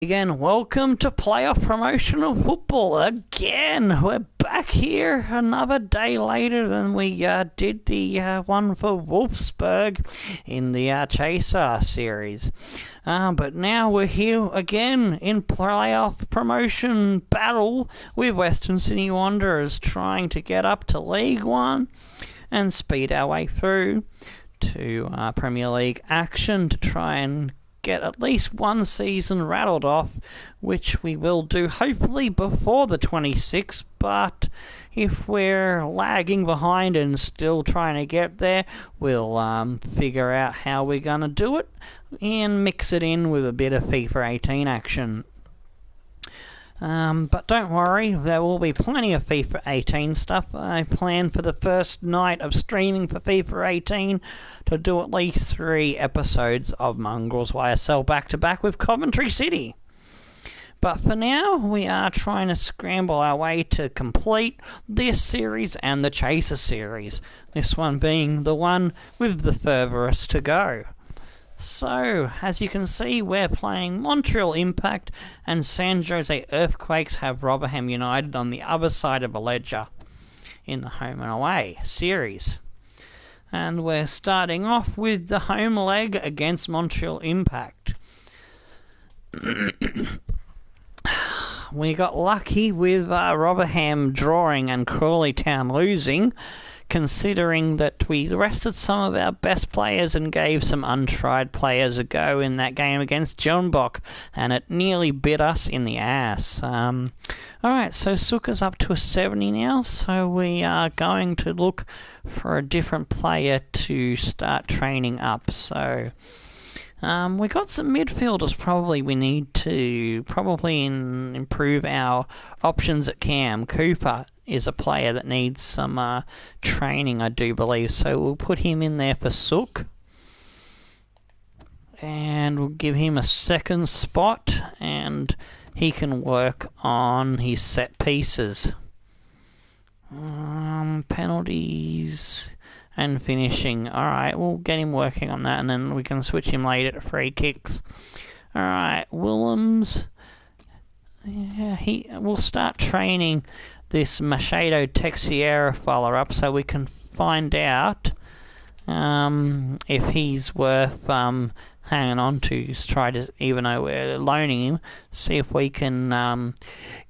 Again, welcome to playoff promotional football again. We're back here another day later than we did the one for Wolfsburg in the Chaser series. But now we're here again in playoff promotion battle with Western Sydney Wanderers, trying to get up to League One and speed our way through to Premier League action to try and get at least one season rattled off, which we will do hopefully before the 26th, but if we're lagging behind and still trying to get there, we'll figure out how we're going to do it and mix it in with a bit of FIFA 18 action. But don't worry, there will be plenty of FIFA 18 stuff. I plan for the first night of streaming for FIFA 18 to do at least 3 episodes of Mongrels YSL back-to-back with Coventry City. But for now, we are trying to scramble our way to complete this series and the Chaser series, this one being the one with the furthest to go. So, as you can see, we're playing Montreal Impact, and San Jose Earthquakes have Rotherham United on the other side of the ledger in the home and away series. And we're starting off with the home leg against Montreal Impact. We got lucky with Rotherham drawing and Crawley Town losing, considering that we rested some of our best players and gave some untried players a go in that game against Johnbach, and it nearly bit us in the ass. Alright, so Suka's up to a 70 now, so we are going to look for a different player to start training up. So we got some midfielders probably we need to improve our options at Cam. Cooper is a player that needs some training, I do believe, so we'll put him in there for Sook. And we'll give him a second spot, and he can work on his set pieces. Penalties and finishing. Alright, we'll get him working on that, and then we can switch him later to free kicks. Alright, Willems. Yeah, we'll start training this Machado Texiera fella up so we can find out if he's worth hanging on to. Try to, even though we're loaning him, see if we can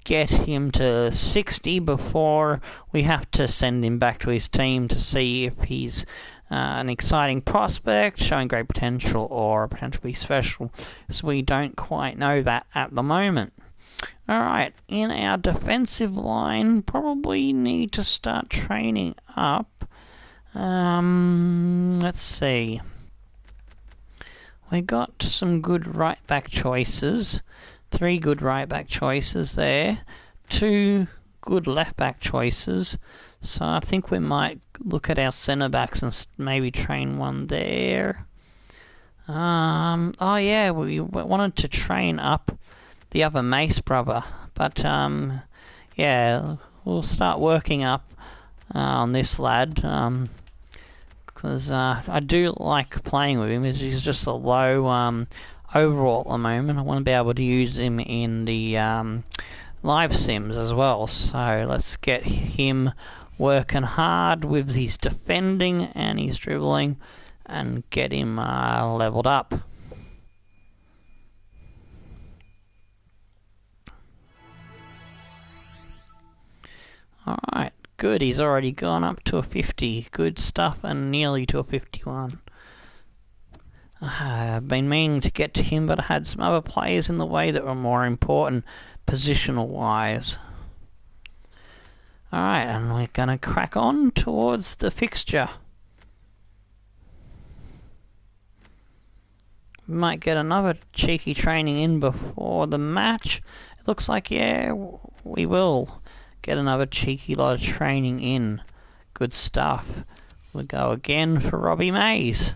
get him to 60 before we have to send him back to his team to see if he's an exciting prospect, showing great potential, or potentially special. So we don't quite know that at the moment. Alright, in our defensive line, probably need to start training up. Let's see. We got some good right back choices. 3 good right back choices there. 2 good left back choices. So I think we might look at our centre backs and maybe train one there. Oh yeah, we wanted to train up the other Mace brother, but yeah, we'll start working up on this lad, because I do like playing with him. He's just a low overall at the moment. I want to be able to use him in the live sims as well, so let's get him working hard with his defending and his dribbling and get him leveled up. Alright, good. He's already gone up to a 50. Good stuff, and nearly to a 51. I've been meaning to get to him, but I had some other players in the way that were more important positional-wise. Alright, and we're going to crack on towards the fixture. We might get another cheeky training in before the match. It looks like, yeah, we will get another cheeky lot of training in. Good stuff. We'll go again for Robbie Mays.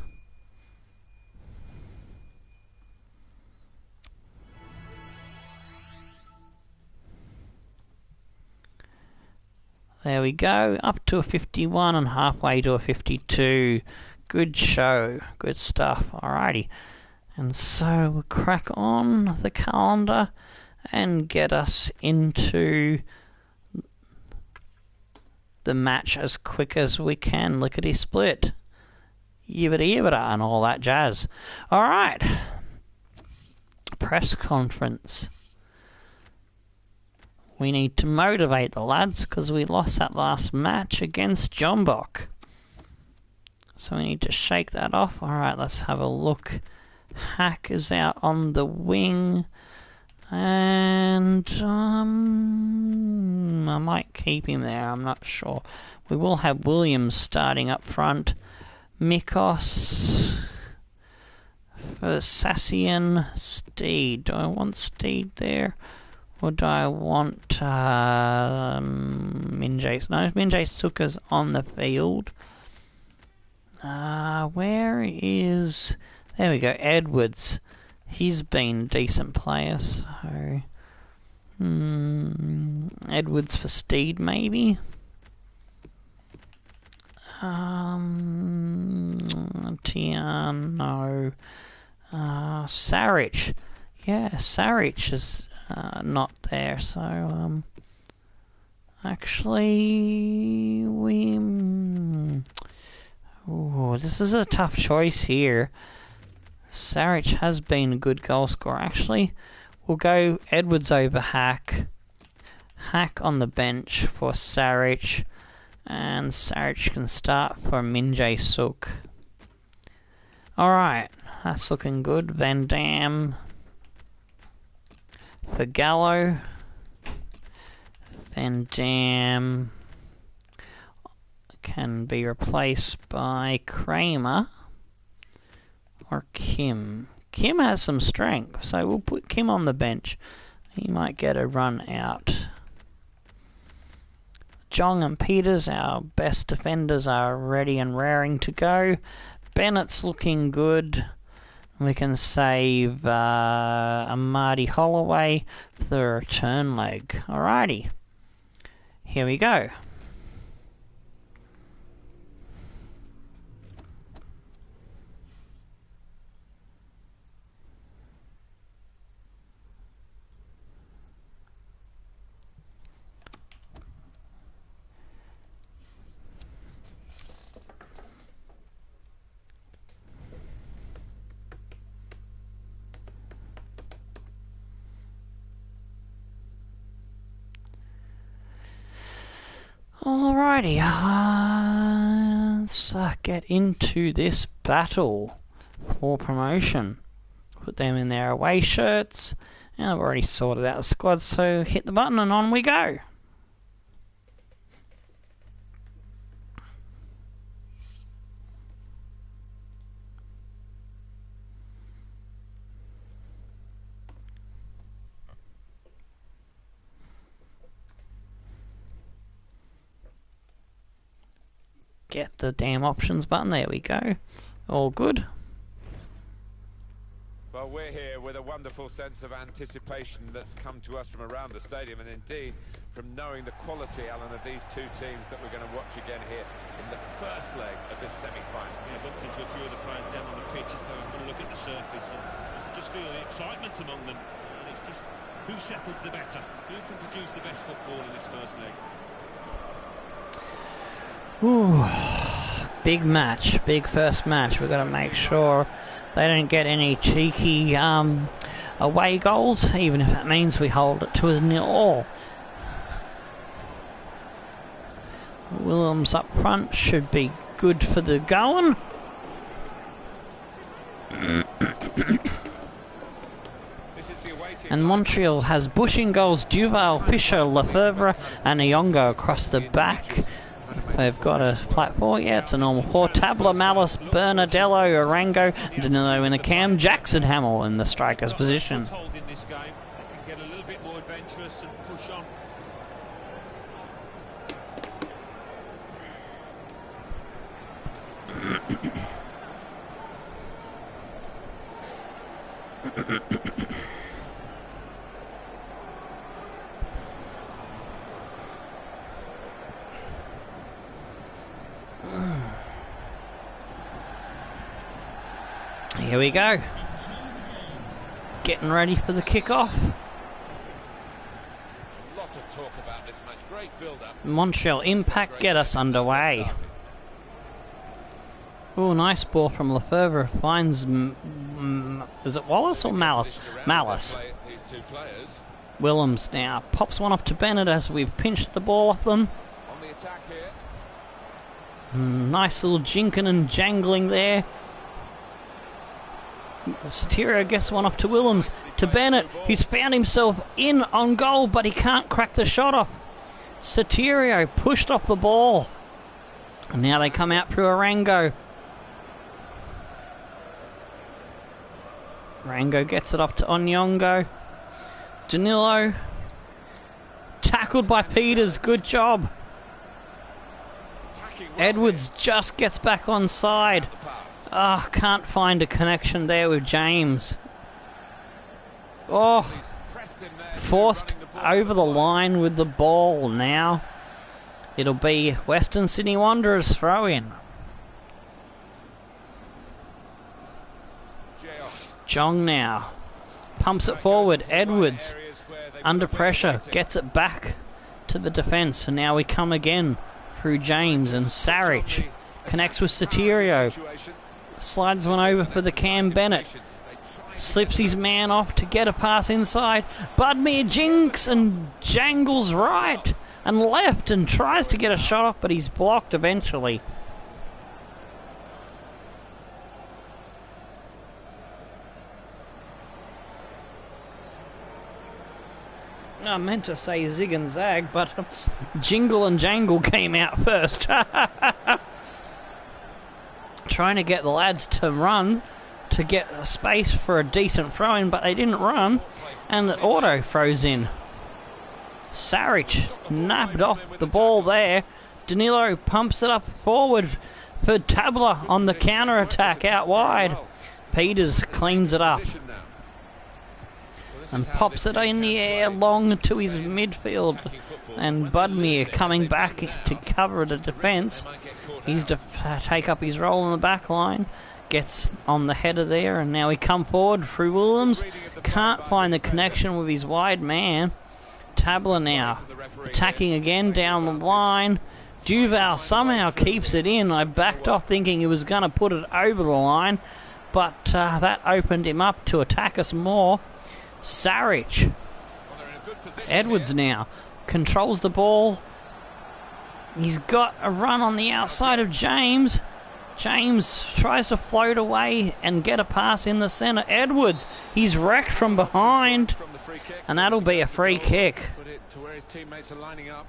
There we go, up to a 51 and halfway to a 52. Good show, good stuff. Alrighty. And so we'll crack on the calendar and get us into the match as quick as we can. Lickety split. Yibbity yibbita and all that jazz. Alright. Press conference. We need to motivate the lads because we lost that last match against Jombok. So we need to shake that off. Alright, let's have a look. Hack is out on the wing. And I might keep him there, I'm not sure. We will have Williams starting up front. Mikos for Sassian. Steed. Do I want Steed there? Or do I want Minjay? No, Minjay Suka's on the field. Where is... There we go, Edwards. He's been a decent player, so... Edwards for Steed, maybe? Tian, no. Saric. Yeah, Saric is not there, so... Actually... Ooh, this is a tough choice here. Saric has been a good goal scorer. Actually, we'll go Edwards over Hack. Hack on the bench for Saric. And Saric can start for Minjay Suk. Alright, that's looking good. Van Dam for Gallo. Van Dam can be replaced by Kramer. Or Kim. Kim has some strength, so we'll put Kim on the bench. He might get a run out. Jong and Peters, our best defenders, are ready and raring to go. Bennett's looking good. We can save Amadi Holloway for the return leg. Alrighty. Here we go. Alrighty, let's get into this battle for promotion. Put them in their away shirts, and I've already sorted out the squad, so hit the button and on we go. Get the damn options button, there we go. All good. Well, we're here with a wonderful sense of anticipation that's come to us from around the stadium, and indeed from knowing the quality, Alan, of these two teams that we're going to watch again here in the first leg of this semi-final. Yeah, looked into a few of the players down on the pitch as though I'm going to look at the surface and just feel the excitement among them. And it's just who settles the better, who can produce the best football in this first leg. Ooh, big match, big first match. We've got to make sure they don't get any cheeky away goals, even if that means we hold it to a 0-0. Williams up front should be good for the going. And Montreal has Bushing goals, Duval, Fisher, Lefebvre and Nyongo across the back. They've got a platform, yeah, it's a normal 4. Tabla, Malice, Bernadello, Arango, Danilo in the cam, Jackson Hamill in the striker's position. In this game, they can get a little bit more adventurous and push on. Here we go. getting ready for the kickoff. A lot of talk about this match. Great build-up. Montreal Impact get us underway. Oh, nice ball from Lefebvre. Finds, is it Wallace or Malice? Malice. Willems now pops one up to Bennett as we've pinched the ball off them. On the attack here. Nice little jinking and jangling there. Sotirio gets one up to Willems, to Bennett, who's found himself in on goal, but he can't crack the shot off. Sotirio pushed off the ball. And now they come out through Arango. Rango gets it off to Onyongo. Danilo. Tackled by Peters. Good job. Edwards just gets back on side. Ah, can't find a connection there with James. Oh, forced over the line with the ball now. It'll be Western Sydney Wanderers throw in. Jong now pumps it forward. Edwards under pressure gets it back to the defence, and now we come again through James, and Saric connects with Sotirio, slides one over for the Cam Bennett, slips his man off to get a pass inside. Budmere jinks and jangles right and left and tries to get a shot off, but he's blocked eventually. I meant to say zig and zag, but jingle and jangle came out first. Trying to get the lads to run to get a space for a decent throw-in, but they didn't run, and the auto throws in. Saric nabbed off the ball there. Danilo pumps it up forward for Tabla on the counter-attack out wide. Peters cleans it up and pops it in the air long to his midfield, and Budmere coming back to cover the defence. He's to take up his role in the back line, gets on the header there, and now he come forward through Williams. Can't find the connection with his wide man. Tabla now attacking again down the line. Duval somehow keeps it in. I backed off thinking he was going to put it over the line, but that opened him up to attack us more. Saric. Edwards now controls the ball. He's got a run on the outside of James. James tries to float away and get a pass in the centre. Edwards, he's wrecked from behind, and that'll be a free kick. Put it to where his teammates are lining up.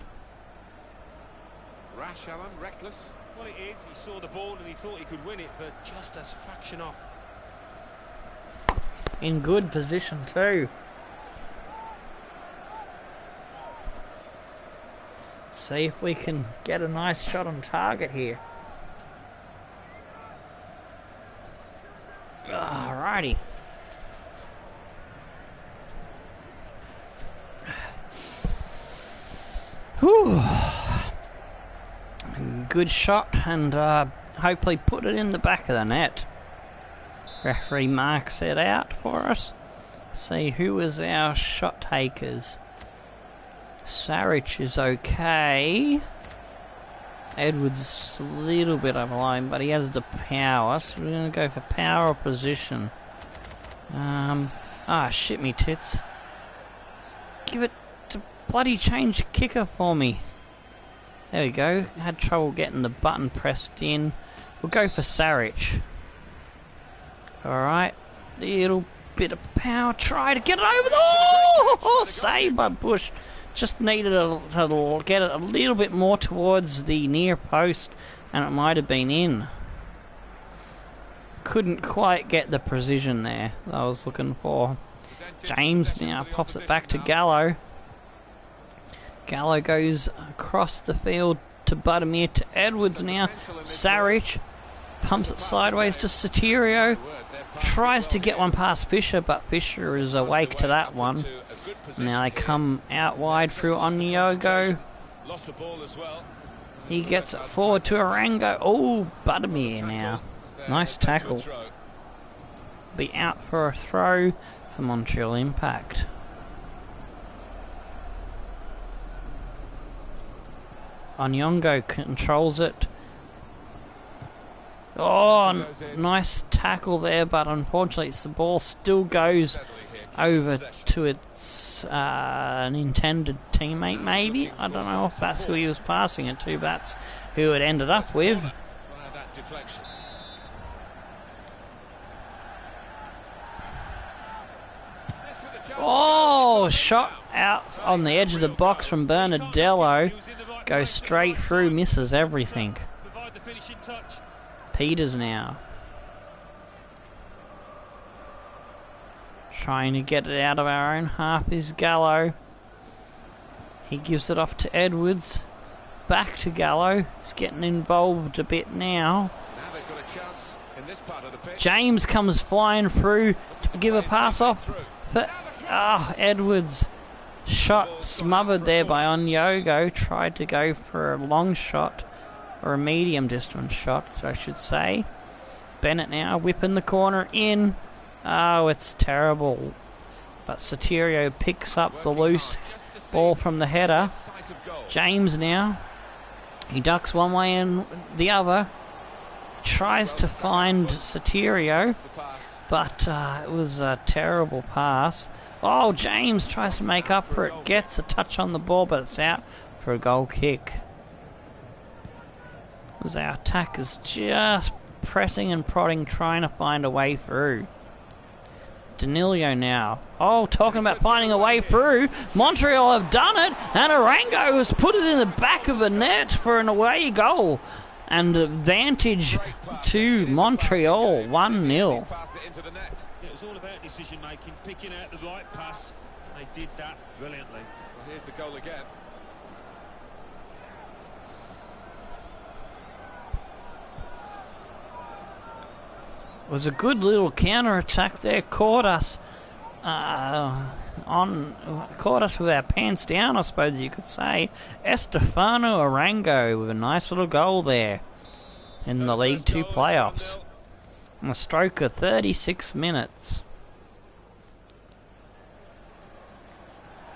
Rash, Alan, reckless. Well, it is. He saw the ball and he thought he could win it, but just a fraction off. In good position too. See if we can get a nice shot on target here. Alrighty. Whew. Good shot, and hopefully put it in the back of the net. Referee marks it out for us. See who is our shot takers. Saric is okay. Edwards a little bit over line, but he has the power, so we're going to go for power or position. Shit me tits. Give it to bloody change kicker for me. There we go. Had trouble getting the button pressed in. We'll go for Saric. Alright, little bit of power, try to get it over the... Oh, save by Bush. Just needed to get it a little bit more towards the near post, and it might have been in. Couldn't quite get the precision there that I was looking for. James now pops it back to Gallo. Gallo goes across the field to Budimir, to Edwards now. Saric pumps it sideways to Sotirio. Tries to get one past Fisher, but Fisher is awake to that one. Now they come out wide through Onyogo. He gets it forward to Arango. Oh, Budimir now. Nice tackle. Be out for a throw. for Montreal Impact. Onyongo controls it. Oh, nice tackle there, but unfortunately the ball still goes over to its intended teammate, maybe? I don't know if that's who he was passing it to, but that's who it ended up with. Oh, shot out on the edge of the box from Bernadello. Goes straight through, misses everything. Peters now. Trying to get it out of our own half is Gallo. He gives it off to Edwards. Back to Gallo. He's getting involved a bit now. James comes flying through to give a pass off. But Edwards shot smothered there by Onyogo. Tried to go for a long shot, or a medium distance shot, I should say. Bennett now whipping the corner in. Oh, it's terrible. But Sotirio picks up the loose ball from the header. James now. He ducks one way and the other. Tries to find Sotirio, but it was a terrible pass. Oh, James tries to make up for it. Gets a touch on the ball, but it's out for a goal kick. As our attack is just pressing and prodding, trying to find a way through. Danilo now. Oh, talking about finding a way through. Montreal have done it, and Arango has put it in the back of the net for an away goal. And advantage to Montreal, 1-0. It was all about decision making, picking out the right pass. They did that brilliantly. Well, here's the goal again. It was a good little counter-attack there. Caught us with our pants down, I suppose you could say. Estefano Arango with a nice little goal there in the League 2 playoffs. On a stroke of 36 minutes.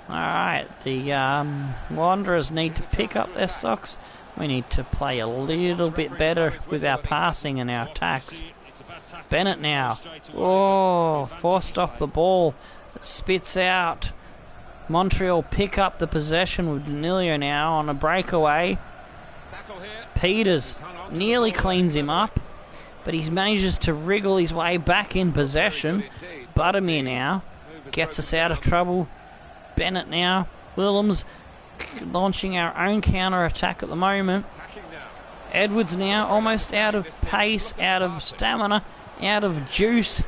Alright, the Wanderers need to pick up their socks. We need to play a little bit better with our passing and our attacks. Bennett now. Oh, forced off the ball. It spits out. Montreal pick up the possession with Danilo now on a breakaway. Peters nearly cleans him up, but he manages to wriggle his way back in possession. Buttermere now gets us out of trouble. Bennett now. Willems launching our own counter-attack at the moment. Edwards now almost out of pace, out of stamina, out of juice.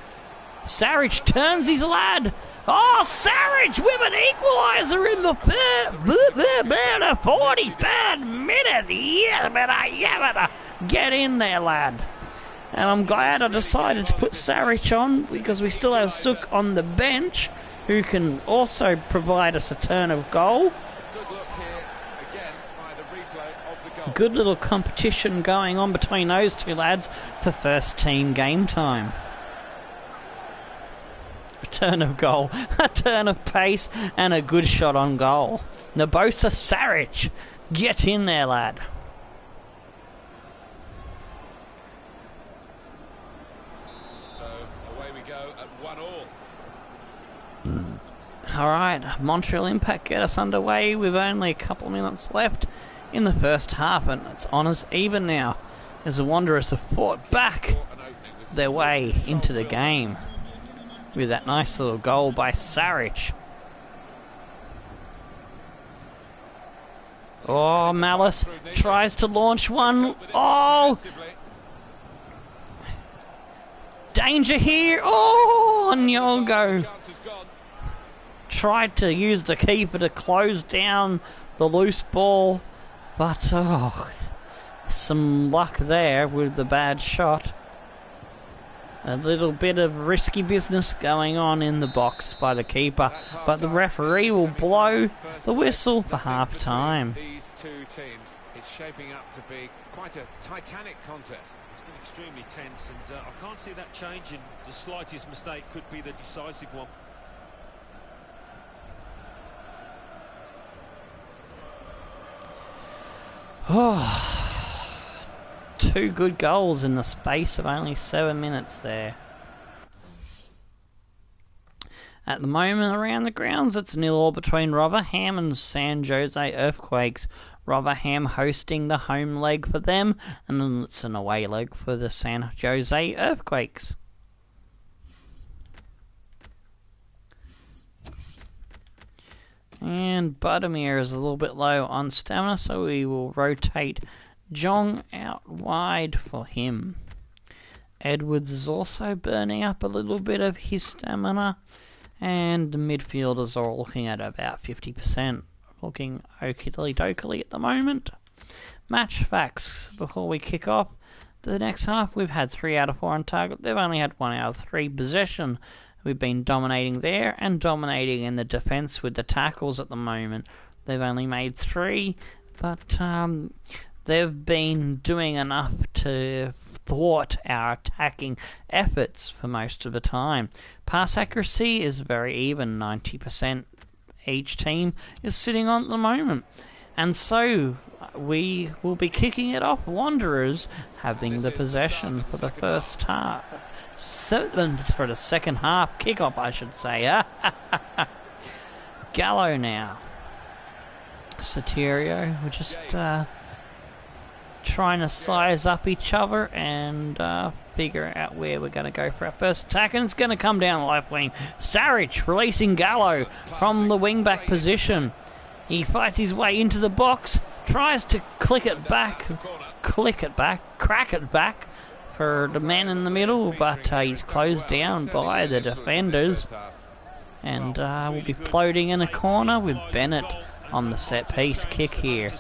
Sarich turns his lad. Oh, Sarich with an equaliser in the 43rd minute. Yeah, better get in there, lad. And I'm glad I decided to put Sarich on, because we still have Sook on the bench, who can also provide us a turn of goal. Good little competition going on between those two lads for first team game time. A turn of goal, a turn of pace, and a good shot on goal. Nabosa Sarich, get in there, lad. So away we go at 1-1. Alright, Montreal Impact get us underway with only a couple of minutes left in the first half, and it's on us even now as the Wanderers have fought back their way into the game with that nice little goal by Sarich. Oh, Malice tries to launch one. Oh! Danger here. Oh, Nyongo tried to use the keeper to close down the loose ball. But, some luck there with the bad shot. A little bit of risky business going on in the box by the keeper. But the referee will blow the whistle for half-time. These two teams, it's shaping up to be quite a titanic contest. It's been extremely tense, and I can't see that changing. The slightest mistake could be the decisive one. Oh, 2 good goals in the space of only 7 minutes there. At the moment around the grounds, it's 0-0 between Rotherham and San Jose Earthquakes. Rotherham hosting the home leg for them, and then it's an away leg for the San Jose Earthquakes. And Budimir is a little bit low on stamina, so we will rotate Jong out wide for him. Edwards is also burning up a little bit of his stamina, and the midfielders are all looking at about 50%. Looking okie-dokie at the moment. Match facts before we kick off. The next half, we've had 3 out of 4 on target. They've only had 1 out of 3 possession. We've been dominating there and dominating in the defence with the tackles at the moment. They've only made 3, but they've been doing enough to thwart our attacking efforts for most of the time. Pass accuracy is very even, 90%. Each team is sitting on at the moment. And so we will be kicking it off. Wanderers having the possession for the first half. For the second half kickoff, I should say. Gallo now. Soterio, we're just trying to size up each other and figure out where we're going to go for our first attack, and it's going to come down the left wing. Saric releasing Gallo from the wing-back position. He fights his way into the box, tries to crack it back for the man in the middle, but he's closed down by the defenders, and we'll be floating in a corner with Bennett on the set-piece kick here.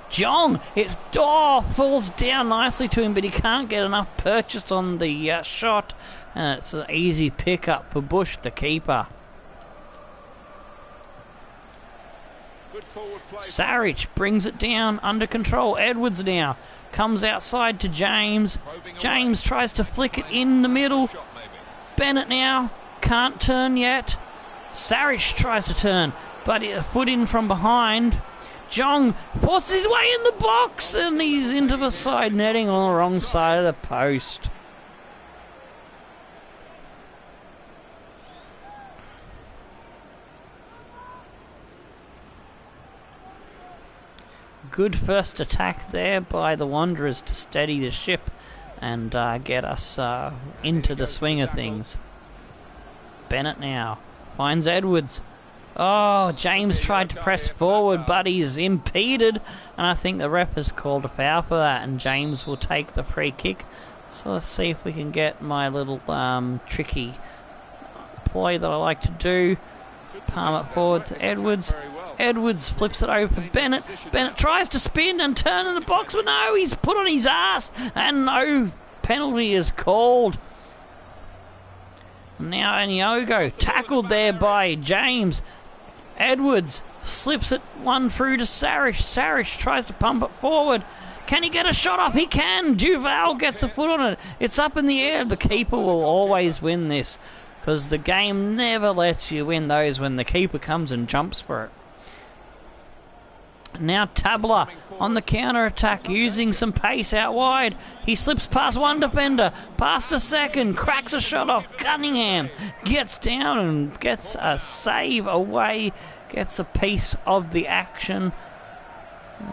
Jong, it falls down nicely to him, but he can't get enough purchase on the shot, and it's an easy pick-up for Bush, the keeper. Saric brings it down under control. Edwards now comes outside to James. James tries to flick it in the middle. Bennett now can't turn yet. Saric tries to turn, but a foot in from behind. Jong forces his way in the box, and he's into the side netting on the wrong side of the post. Good first attack there by the Wanderers to steady the ship and get us into the swing of things. Bennett now finds Edwards. Oh, James tried to press forward, but he's impeded, and I think the ref has called a foul for that, and James will take the free kick. So let's see if we can get my little tricky ploy that I like to do. Palm it forward to Edwards. Edwards flips it over for Bennett. Bennett tries to spin and turn in the box, but no, he's put on his ass, and no penalty is called. Now Aniogo tackled there by James. Edwards slips it one through to Saric. Saric tries to pump it forward. Can he get a shot up? He can. Duval gets a foot on it. It's up in the air. The keeper will always win this, because the game never lets you win those when the keeper comes and jumps for it. Now Tabla on the counter-attack, using some pace out wide. He slips past one defender, past a second, cracks a shot off. Cunningham gets down and gets a save away, gets a piece of the action.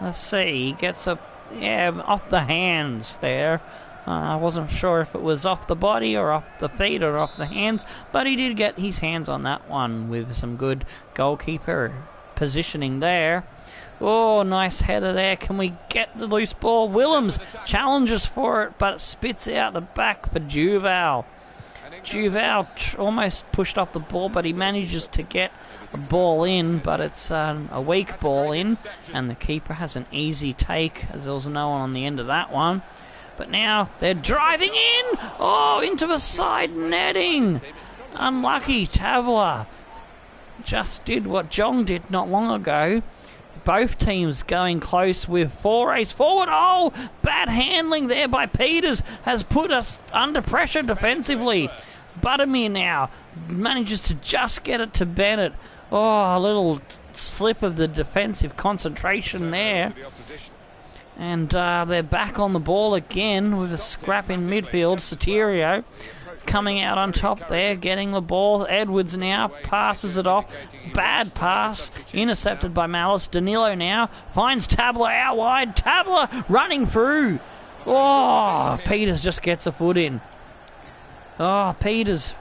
Let's see, he gets off the hands there. I wasn't sure if it was off the body or off the feet or off the hands, but he did get his hands on that one with some good goalkeeper positioning there. Oh, nice header there. Can we get the loose ball? Willems challenges for it, but spits out the back for Duval. Duval almost pushed off the ball, but he manages to get a ball in, but it's a weak ball in, and the keeper has an easy take, as there was no one on the end of that one. But now they're driving in! Oh, into the side netting! Unlucky. Tavola just did what Jong did not long ago. Both teams going close with forays forward. Oh, bad handling there by Peters has put us under pressure defensively. Budimir now manages to just get it to Bennett. Oh, a little slip of the defensive concentration there. And they're back on the ball again with a scrap in midfield. Soterio coming out on top there, getting the ball. Edwards now passes it off. Bad pass, intercepted by Malice. Danilo now finds Tabler out wide. Tabler running through. Oh, Peters just gets a foot in. Oh, Peters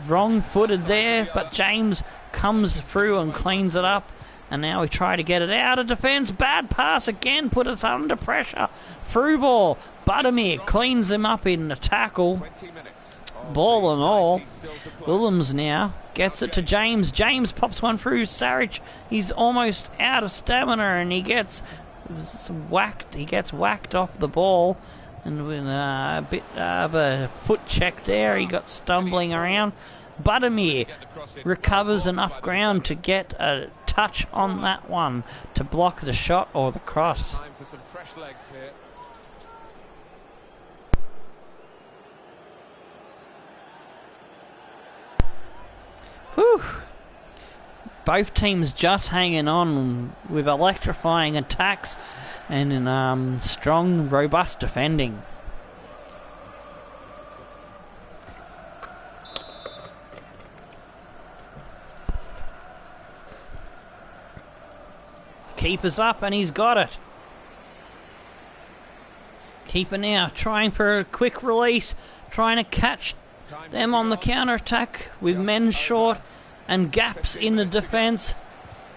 wrong-footed there, but James comes through and cleans it up. And now we try to get it out of defence. Bad pass again, put us under pressure. Through ball. Buttermere cleans him up in the tackle. Ball and all. Willems now gets it to James. James pops one through Saric. He's almost out of stamina and he gets whacked. He gets whacked off the ball. And with a bit of a foot check there, he got stumbling around. Buttermere recovers enough ground to get a touch on that one to block the shot or the cross. Time for some fresh legs here. Whew. Both teams just hanging on with electrifying attacks and strong, robust defending. Keeper's up and he's got it. Keeper now trying for a quick release, trying to catch them on the counter-attack with men short and gaps in the defence.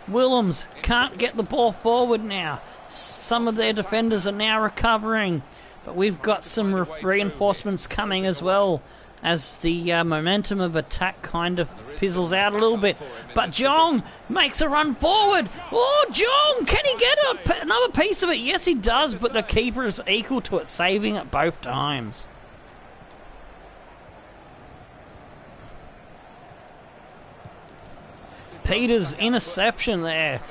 Willems can't get the ball forward now. Some of their defenders are now recovering, but we've got some reinforcements coming as well as the momentum of attack kind of fizzles out a little bit. But Jong makes a run forward. Oh, Jong! Can he get another piece of it? Yes, he does, but the keeper is equal to it, saving it both times. Peters' interception there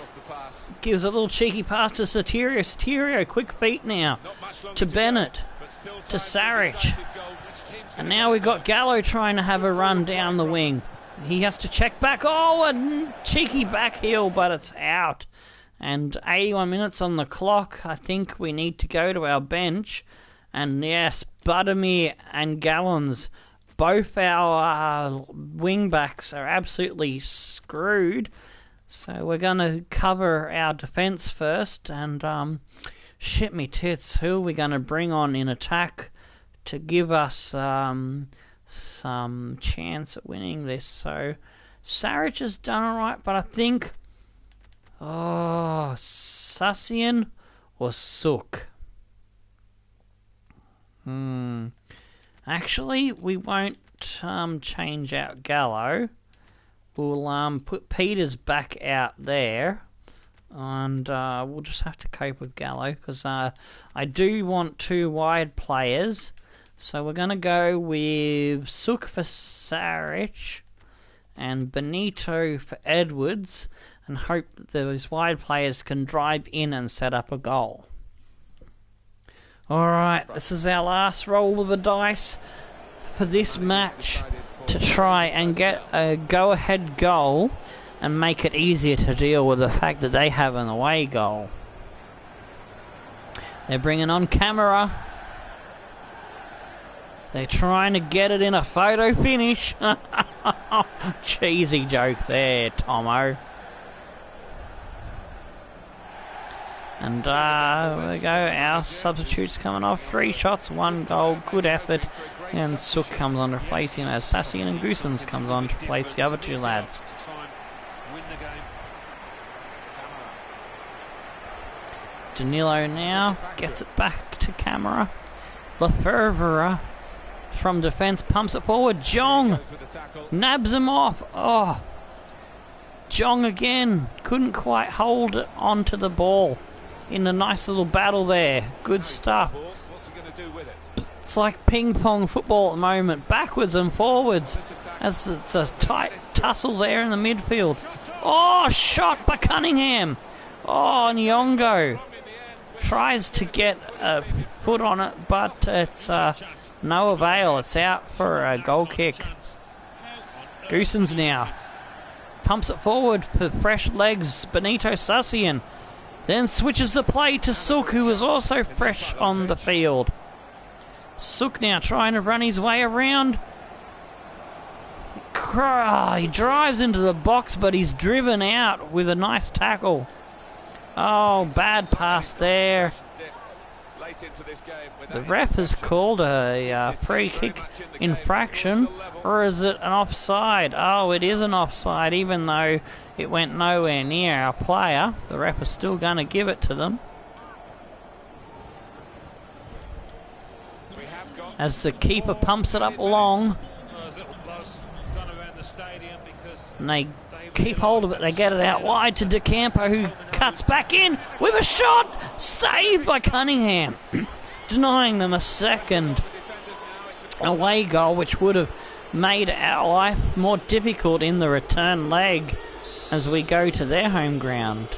gives a little cheeky pass to Soterio. Soterio, quick feet now to Bennett, to Saric. And now we've got Gallo trying to have a run down the wing. He has to check back. Oh, a cheeky back heel, but it's out. And 81 minutes on the clock. I think we need to go to our bench. And yes, Buttermere and Gallons, both our wing backs are absolutely screwed. So we're going to cover our defence first. And shit me tits, who are we going to bring on in attack to give us some chance at winning this? So Saric has done alright, but I think Sussian or Sook. Actually, we won't change out Gallo. We'll put Peters back out there, and we'll just have to cope with Gallo because I do want two wide players. So we're going to go with Sook for Saric and Benito for Edwards and hope that those wide players can drive in and set up a goal. Alright, this is our last roll of the dice for this match to try and get a go-ahead goal and make it easier to deal with the fact that they have an away goal. They're bringing on camera. They're trying to get it in a photo finish. Cheesy joke there, Tomo. And there we go, our substitutes coming off. 3 shots, 1 goal, good effort. And Sook comes on to replace him as Sassian, and Goosens comes on to replace the other 2 lads. Danilo now gets it back to camera. Lefevre from defence pumps it forward. Jong nabs him off. Oh, Jong again couldn't quite hold it onto the ball in a nice little battle there. Good stuff. It's like ping pong football at the moment, backwards and forwards, as it's a tight tussle there in the midfield. Oh, shot by Cunningham. Oh, Nyongo tries to get a foot on it, but it's no avail. It's out for a goal kick. Goosens now pumps it forward for fresh legs. Benito Sussian Then switches the play to Sook, who was also fresh on the field. Sook now trying to run his way around. He drives into the box, but he's driven out with a nice tackle. Oh, bad pass there. The ref has called a free kick infraction, or is it an offside? Oh, it is an offside, even though it went nowhere near our player. The ref is still going to give it to them. As the keeper pumps it up long. And they keep hold of it. They get it out wide to De Campo, who cuts back in with a shot. Saved by Cunningham. Denying them a second away goal, which would have made our life more difficult in the return leg as we go to their home ground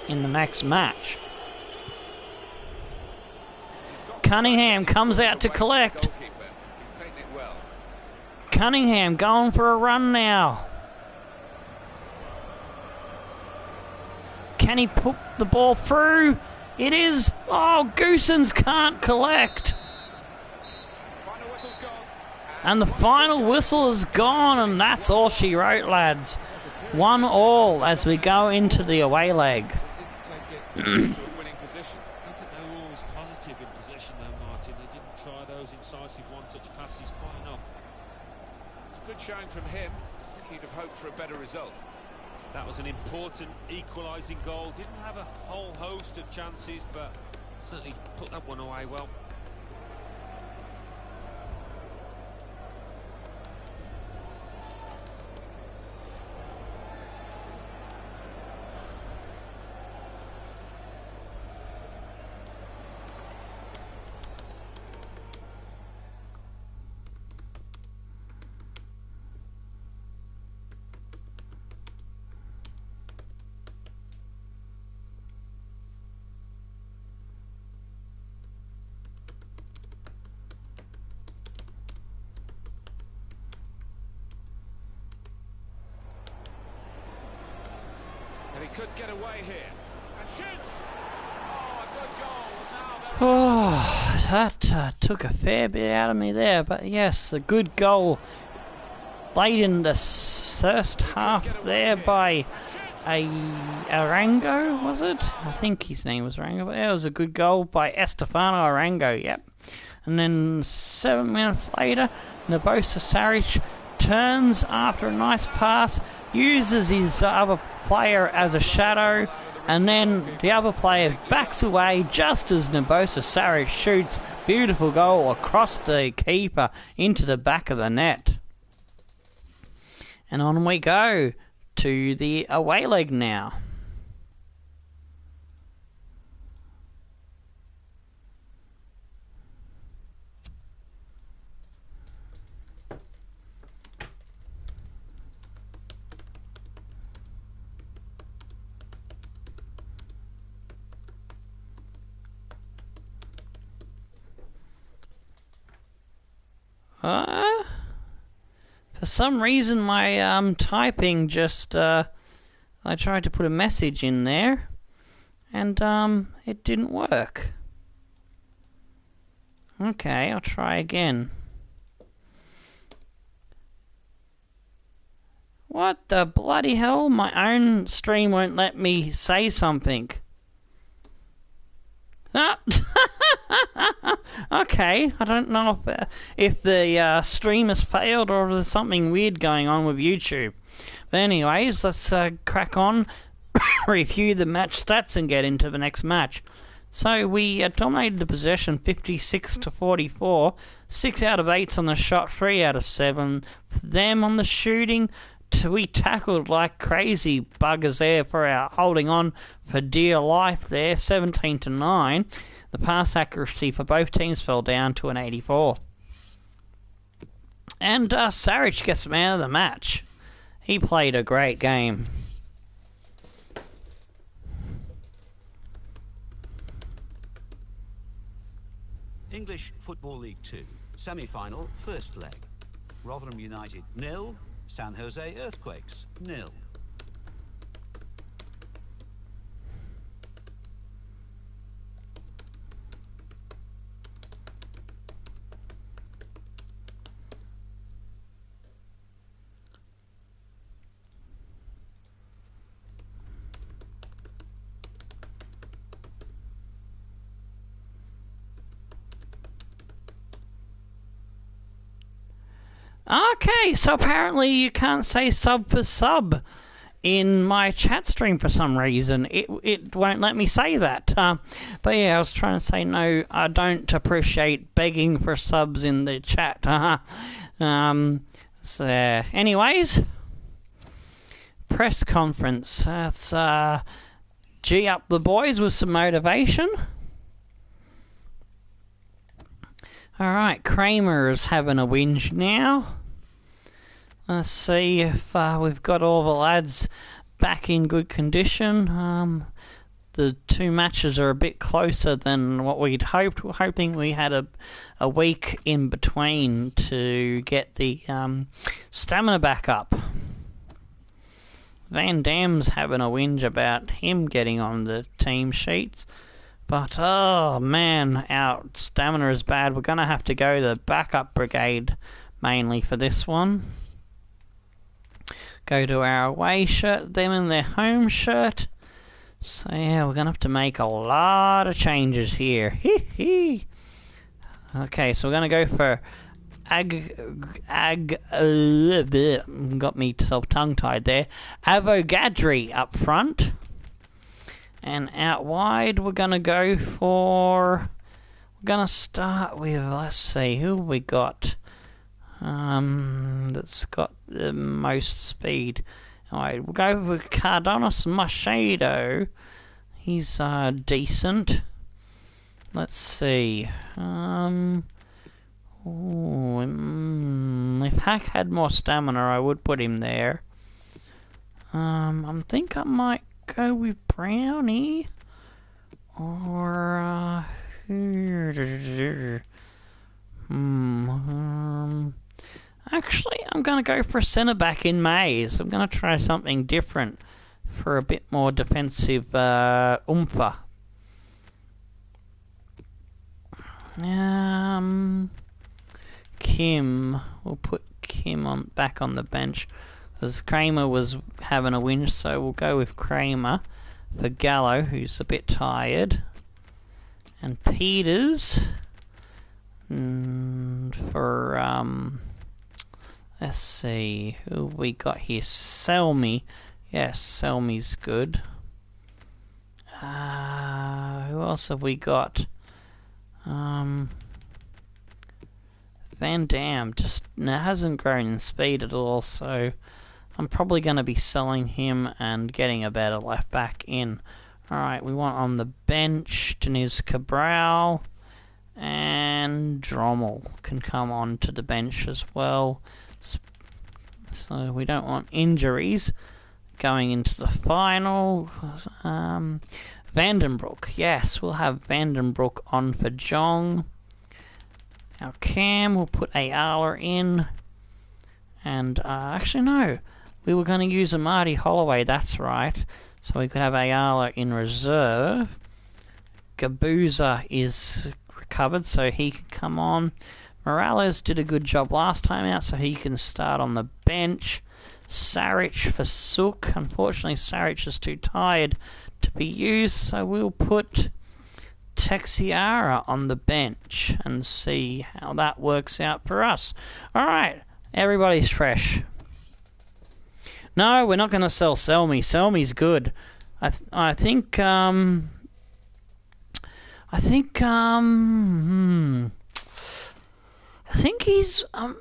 in the next match. Cunningham comes out to collect. Cunningham going for a run now. Can he put the ball through? It is. Oh, Goosens can't collect. And the final whistle is gone, and that's all she wrote, lads. 1-1 as we go into the away leg. Showing from him, I think he'd have hoped for a better result. That was an important equalising goal. Didn't have a whole host of chances, but certainly put that one away well. And he could get away here. And shoots! Oh, a good goal. Oh, that took a fair bit out of me there. But yes, a good goal late in the first half there by Arango, was it? I think his name was Arango. But it was a good goal by Estefano Arango, yep. And then 7 minutes later, Nebosa Saric turns after a nice pass, uses his other player as a shadow, and then the other player backs away just as Nebosa Saric shoots. Beautiful goal across the keeper into the back of the net. And on we go to the away leg now. For some reason my typing just I tried to put a message in there and it didn't work. Okay, I'll try again. What the bloody hell? My own stream won't let me say something. Ah. Okay, I don't know if the stream has failed or if there's something weird going on with YouTube. But anyways, let's crack on, review the match stats and get into the next match. So we dominated the possession 56-44, 6 out of 8's on the shot, 3 out of 7 for them on the shooting. We tackled like crazy buggers there for our holding on for dear life there, 17-9. The pass accuracy for both teams fell down to an 84. And Saric gets man of the match. He played a great game. English Football League 2, semi-final, first leg. Rotherham United 0, San Jose Earthquakes 0. Okay, so apparently you can't say sub for sub in my chat stream for some reason. It won't let me say that. But yeah, I was trying to say no, I don't appreciate begging for subs in the chat. So anyways, press conference. Let's G up the boys with some motivation. Alright, Kramer's having a whinge now. Let's see if we've got all the lads back in good condition. The two matches are a bit closer than what we'd hoped. We're hoping we had a week in between to get the stamina back up. Van Dam's having a whinge about him getting on the team sheets. But, oh man, our stamina is bad. We're going to have to go to the backup brigade mainly for this one. Go to our away shirt, them in their home shirt. So yeah, we're going to have to make a lot of changes here. Okay, so we're going to go for got me self tongue-tied there. Avogadri up front. And out wide, we're going to go for... We're going to start with, let's see, who have we got? That's got the most speed. Alright, we'll go with Cardonis Machedo. He's decent. Let's see. If Hack had more stamina, I would put him there. I think I might go with Brownie. Or, actually, I'm going to go for centre back in Mays. I'm going to try something different for a bit more defensive oomph. Kim. We'll put Kim back on the bench because Kramer was having a whinge, so we'll go with Kramer for Gallo, who's a bit tired, and Peters for let's see, who we got here? Selmy. Yes, Selmy's good. Who else have we got? Van Dam just hasn't grown in speed at all, so I'm probably going to be selling him and getting a better left back in. Alright, we want on the bench Deniz Cabral, and Drommel can come on to the bench as well. So we don't want injuries going into the final. Vandenbroek, yes, we'll have Vandenbroek on for Jong. Our Cam, we'll put Ayala in. And, actually no, we were going to use a Marty Holloway, that's right. So we could have Ayala in reserve. Gabuza is recovered, so he can come on. Morales did a good job last time out, so he can start on the bench. Saric for Sook. Unfortunately, Saric is too tired to be used, so we'll put Texiara on the bench and see how that works out for us. Alright, everybody's fresh. No, we're not going to sell Selmy. Selmy's good. I think he's I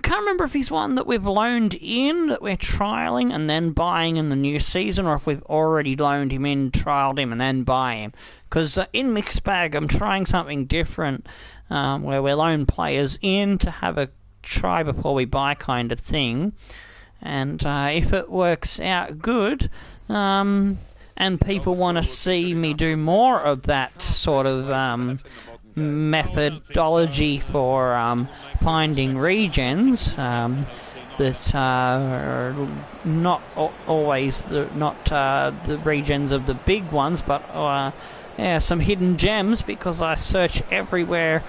can't remember if he's one that we've loaned in, that we're trialling and then buying in the new season, or if we've already loaned him in, trialed him and then buy him. Because in Mixed Bag I'm trying something different, where we loan players in to have a try before we buy kind of thing. And if it works out good, and people want to see me do more of that sort of methodology for finding regens that are not always the regens of the big ones, but yeah, some hidden gems, because I search everywhere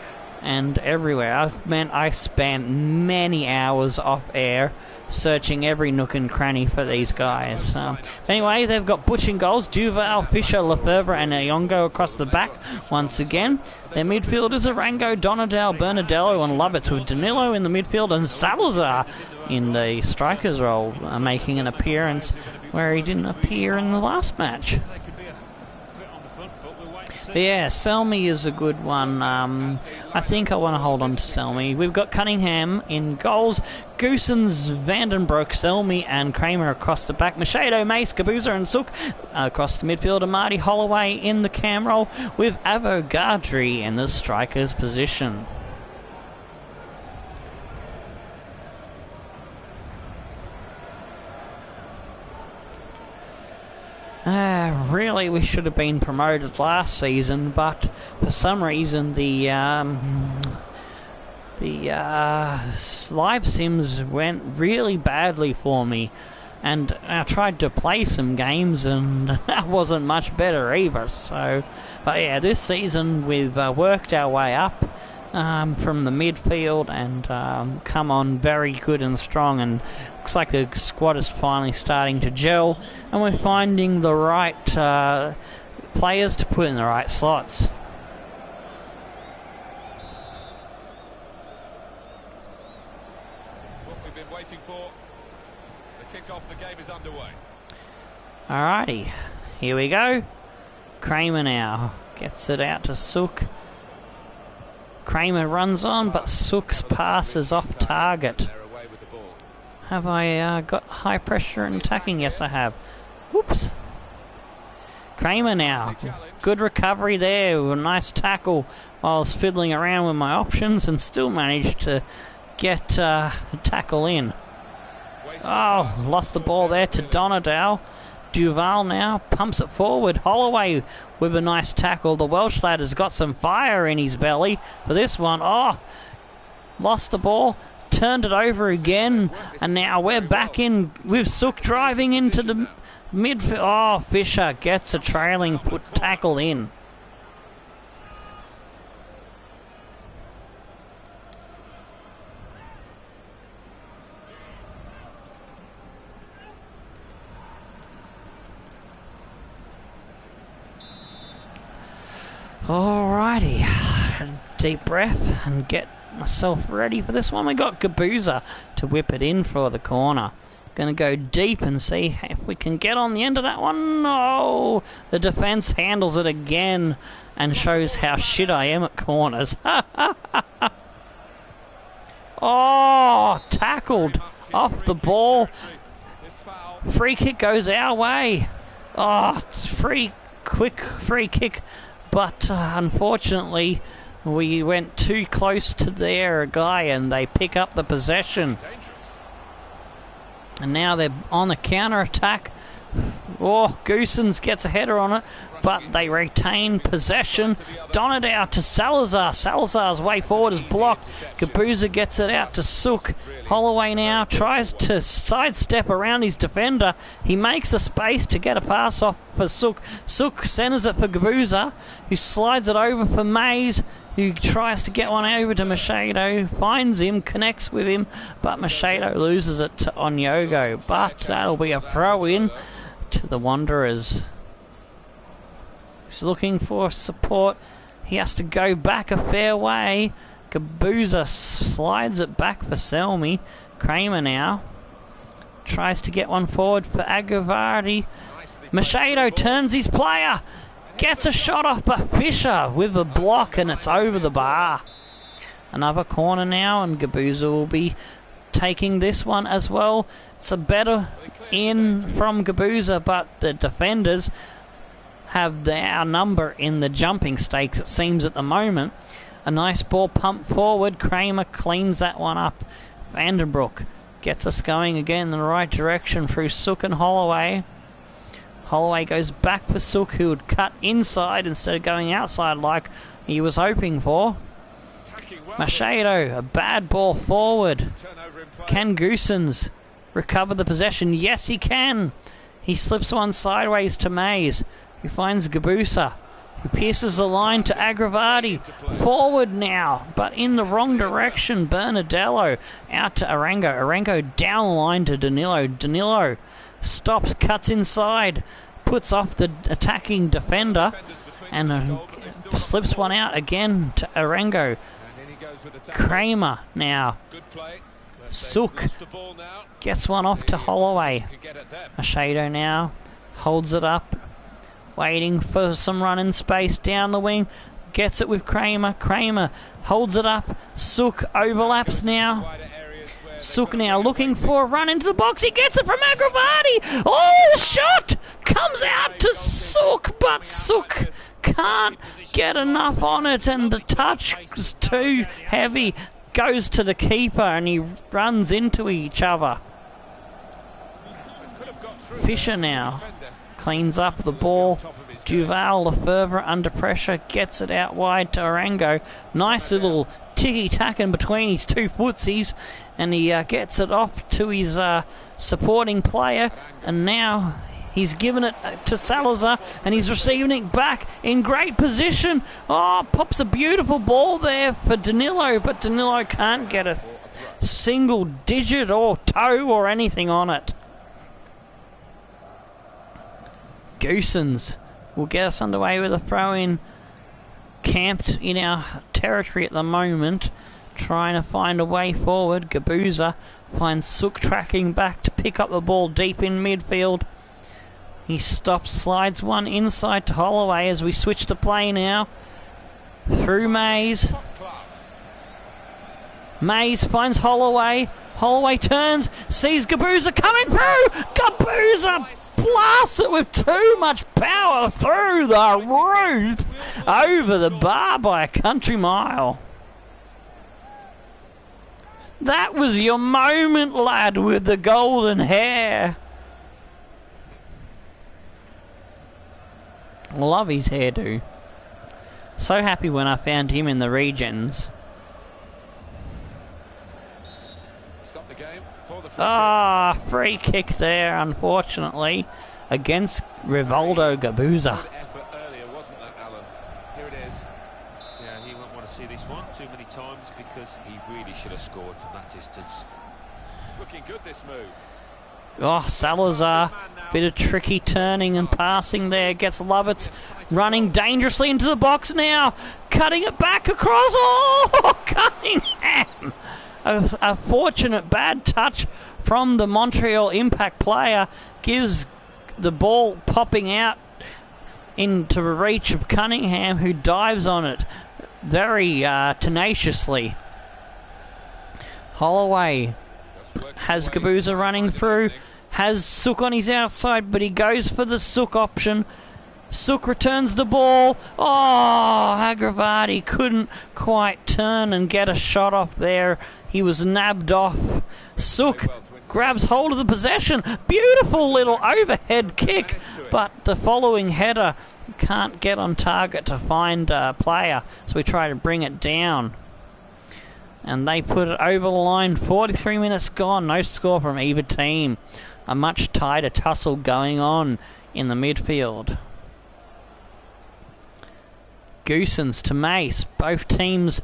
and everywhere. I spent many hours off air searching every nook and cranny for these guys. Anyway, they've got Butch in goals, Duval, Fisher, Lefebvre and Ayongo across the back once again. Their midfielders are Rango, Donadale, Bernadello and Lovitz, with Danilo in the midfield and Salazar in the striker's role, making an appearance where he didn't appear in the last match. Yeah, Selmy is a good one. I think I want to hold on to Selmy. We've got Cunningham in goals, Goosens, Vandenbroek, Selmy and Kramer across the back. Machado, Mace, Gabuza and Sook across the midfield, and Marty Holloway in the cam role with Avogadri in the striker's position. Really, we should have been promoted last season, but for some reason the live sims went really badly for me, and I tried to play some games and that wasn't much better either. So, but yeah, this season we've worked our way up from the midfield and come on very good and strong, and looks like the squad is finally starting to gel, and we're finding the right players to put in the right slots. What we've been waiting for. The kick-off, the game is underway. Alrighty, here we go. Kramer now gets it out to Sook. Kramer runs on, but Sook's pass is off target. Have I got high pressure and attacking? Yes, I have. Whoops. Kramer now. Good recovery there with a nice tackle while I was fiddling around with my options and still managed to get a tackle in. Oh, lost the ball there to Donadale. Duval now pumps it forward. Holloway with a nice tackle. The Welsh lad has got some fire in his belly for this one. Oh, lost the ball. Turned it over again, and now we're back in with Sook driving into the midfield. Oh, Fisher gets a trailing foot tackle in. Alrighty, deep breath and get myself ready for this one. We got Gabuza to whip it in for the corner. Going to go deep and see if we can get on the end of that one. No! The defence handles it again and shows how shit I am at corners. Oh! Tackled off the ball. Free kick goes our way. Oh, quick free kick. But unfortunately, we went too close to their guy and they pick up the possession. And now they're on the counter-attack. Oh, Goosens gets a header on it, but they retain possession. Donadale to Salazar. Salazar's way forward is blocked. Gabuza gets it out to Sook. Holloway now tries to sidestep around his defender. He makes a space to get a pass off for Sook. Sook centres it for Gabuza, who slides it over for Mays, who tries to get one over to Machado, finds him, connects with him, but Machado loses it to Onyogo. But that'll be a throw-in to the Wanderers. He's looking for support. He has to go back a fair way. Gabuza slides it back for Selmy. Kramer now tries to get one forward for Agavardi. Machado turns his player. Gets a shot off, but Fisher with a block, and it's over the bar. Another corner now, and Gabuza will be taking this one as well. It's a better in from Gabuza, but the defenders have our number in the jumping stakes, it seems, at the moment. A nice ball pumped forward. Kramer cleans that one up. Vandenbroek gets us going again in the right direction through Sook and Holloway. Holloway goes back for Sook, who would cut inside instead of going outside like he was hoping for. Machado, a bad ball forward. Can Goosens recover the possession? Yes, he can. He slips one sideways to Mays, who finds Gabuza. He pierces the line to Agravati. Forward now, but in the wrong direction. Bernadello out to Arango. Arango down the line to Danilo. Danilo stops, cuts inside, puts off the attacking defender, and slips one out again to Arango. Kramer now. Sook gets one off to Holloway. Machado now holds it up, waiting for some running space down the wing. Gets it with Kramer. Kramer holds it up. Sook overlaps now. Sook now looking for a run into the box. He gets it from Agravati. Oh, the shot comes out to Sook, but Sook can't get enough on it, and the touch is too heavy. Goes to the keeper, and he runs into each other. Fisher now cleans up the ball. Duval, Lefebvre under pressure, gets it out wide to Arango. Nice little ticky-tack in between his two footsies, and he gets it off to his supporting player, and now he's given it to Salazar, and he's receiving it back in great position. Oh, pops a beautiful ball there for Danilo, but Danilo can't get a single digit or toe or anything on it. Goosens will get us underway with a throw-in. Camped in our territory at the moment, trying to find a way forward. Gabuza finds Sook tracking back to pick up the ball deep in midfield. He stops, slides one inside to Holloway as we switch to play now. Through Mays. Mays finds Holloway. Holloway turns, sees Gabuza coming through. Gabuza blasts it with too much power through the roof, over the bar by a country mile. That was your moment, lad, with the golden hair. Love his hairdo. So happy when I found him in the regions. Stop the game for the free kick there, unfortunately, against Rivaldo Gabuza. Good effort earlier, wasn't that, Alan? Here it is. Yeah, he won't want to see this one too many times because he really should have scored from that distance. It's looking good, this move. Oh, Salazar, bit of tricky turning and passing there. Gets Lovitz running dangerously into the box now. Cutting it back across. Oh, Cunningham! A fortunate bad touch from the Montreal Impact player gives the ball popping out into reach of Cunningham, who dives on it very tenaciously. Holloway has Gabuza running through, has Sook on his outside, but he goes for the Sook option. Sook returns the ball. Oh, Agravati couldn't quite turn and get a shot off there. He was nabbed off. Sook grabs hold of the possession. Beautiful little overhead kick, but the following header can't get on target to find a player, so we try to bring it down. And they put it over the line. 43 minutes gone. No score from either team. A much tighter tussle going on in the midfield. Goosens to Mace. Both teams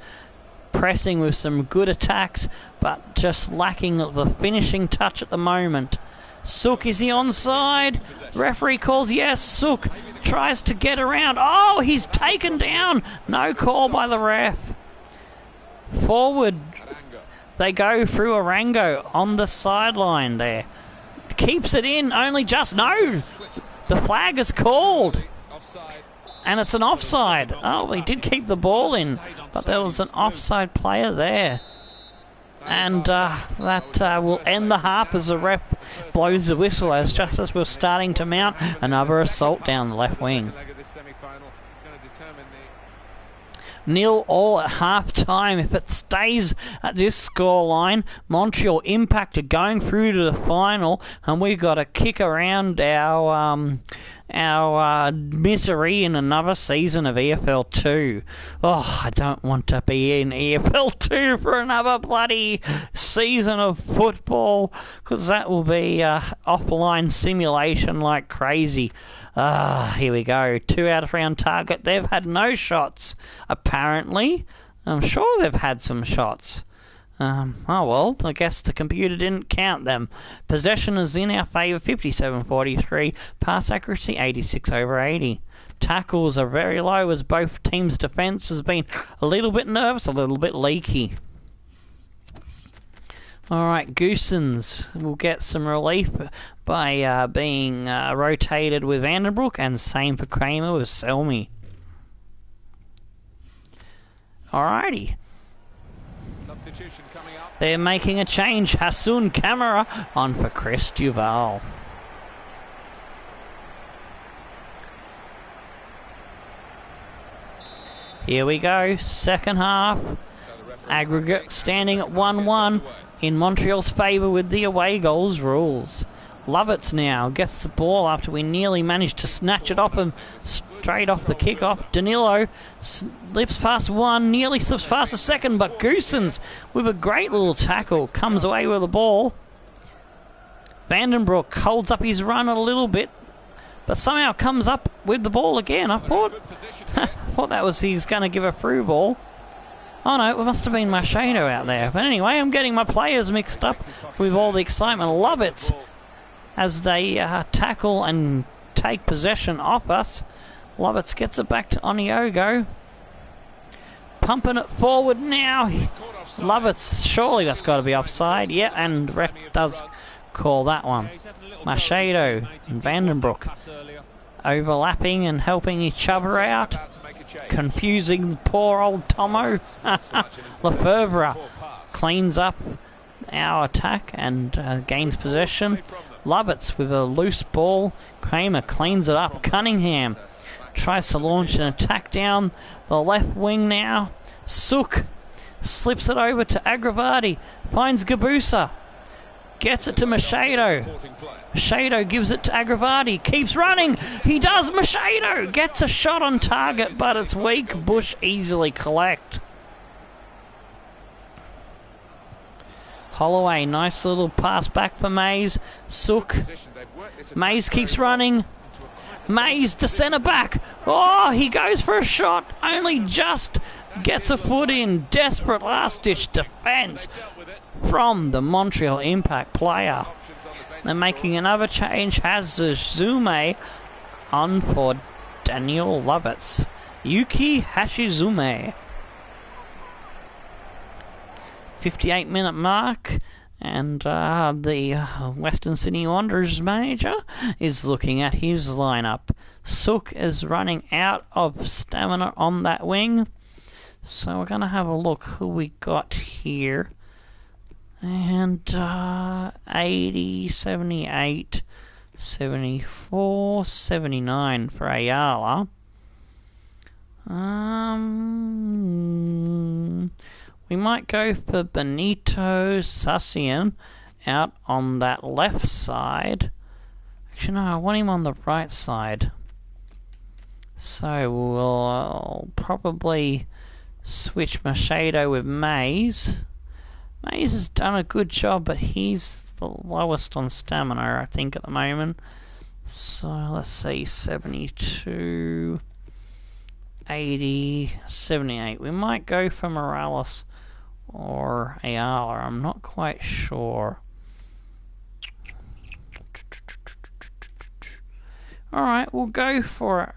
pressing with some good attacks, but just lacking the finishing touch at the moment. Sook, is he onside? Referee calls yes. Sook tries to get around. Oh, he's taken down. No call by the ref. Forward they go through Arango on the sideline there. Keeps it in, only just. No! The flag is called. And it's an offside. Oh, he did keep the ball in, but there was an offside player there. And that will end the half as the ref blows the whistle, as just as we're starting to mount another assault down the left wing. 0-0 at half-time. If it stays at this scoreline, Montreal Impact are going through to the final, and we've got to kick around our misery in another season of EFL 2. Oh, I don't want to be in EFL 2 for another bloody season of football, because that will be offline simulation like crazy. Here we go. 2 out of 3 on target. They've had no shots, apparently. I'm sure they've had some shots. Oh well, I guess the computer didn't count them. Possession is in our favour, 57-43. Pass accuracy, 86/80. Tackles are very low as both teams' defence has been a little bit nervous, a little bit leaky. Alright, Goosens will get some relief by being rotated with Vandenbroek, and same for Kramer with Selmy. Alrighty. Substitution coming up. They're making a change. Hassoun Camara on for Chris Duval. Here we go, second half. Aggregate standing at 1-1 in Montreal's favour with the away goals rules. Lovitz now gets the ball after we nearly managed to snatch it off him straight off the kickoff. Danilo slips past one, nearly slips past a second, but Goosens with a great little tackle comes away with the ball. Vandenbroek holds up his run a little bit, but somehow comes up with the ball again. I thought that was he was going to give a through ball. Oh no, it must have been Machado out there. But anyway, I'm getting my players mixed up with all the excitement. Lovitz as they tackle and take possession off us. Lovitz gets it back to Oniogo. Pumping it forward now. Lovitz, surely that's got to be offside. Yeah, and ref does call that one. Machado and Vandenbroek overlapping and helping each other out. Confusing poor old Tomo. Lefebvre cleans up our attack and gains possession. Lovitz with a loose ball. Kramer cleans it up. Cunningham tries to launch an attack down the left wing now. Sook slips it over to Agravati. Finds Gabusa. Gets it to Machado. Machado gives it to Agravati. Keeps running. He does. Machado gets a shot on target, but it's weak. Bush easily collect. Holloway, nice little pass back for Mays. Sook. Mays keeps running. Mays, the centre back. Oh, he goes for a shot. Only just gets a foot in. Desperate last-ditch defence from the Montreal Impact player. They're making another change. Has Zume on for Daniel Lovitz. Yuki Hashizume. 58-minute mark, and the Western Sydney Wanderers manager is looking at his lineup. Sook is running out of stamina on that wing, so we're going to have a look who we got here. And 80, 78, 74, 79 for Ayala. We might go for Benito Sassian out on that left side. Actually, no, I want him on the right side. So we'll probably switch Machado with Mays. Mays has done a good job, but he's the lowest on stamina, I think, at the moment. So let's see, 72, 80, 78. We might go for Morales or Ayala, I'm not quite sure. Alright, we'll go for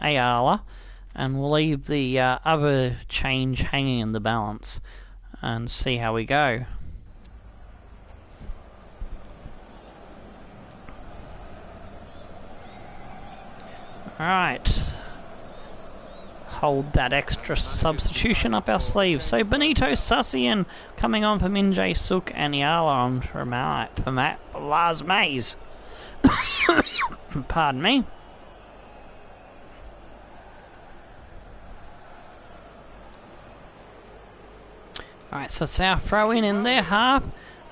Ayala, and we'll leave the other change hanging in the balance and see how we go. Alright. Hold that extra substitution up our sleeve. So Benito Sassian coming on for Minjay Sook and Ayala on for Lars Mays. Pardon me. Alright, so it's our throw in their half.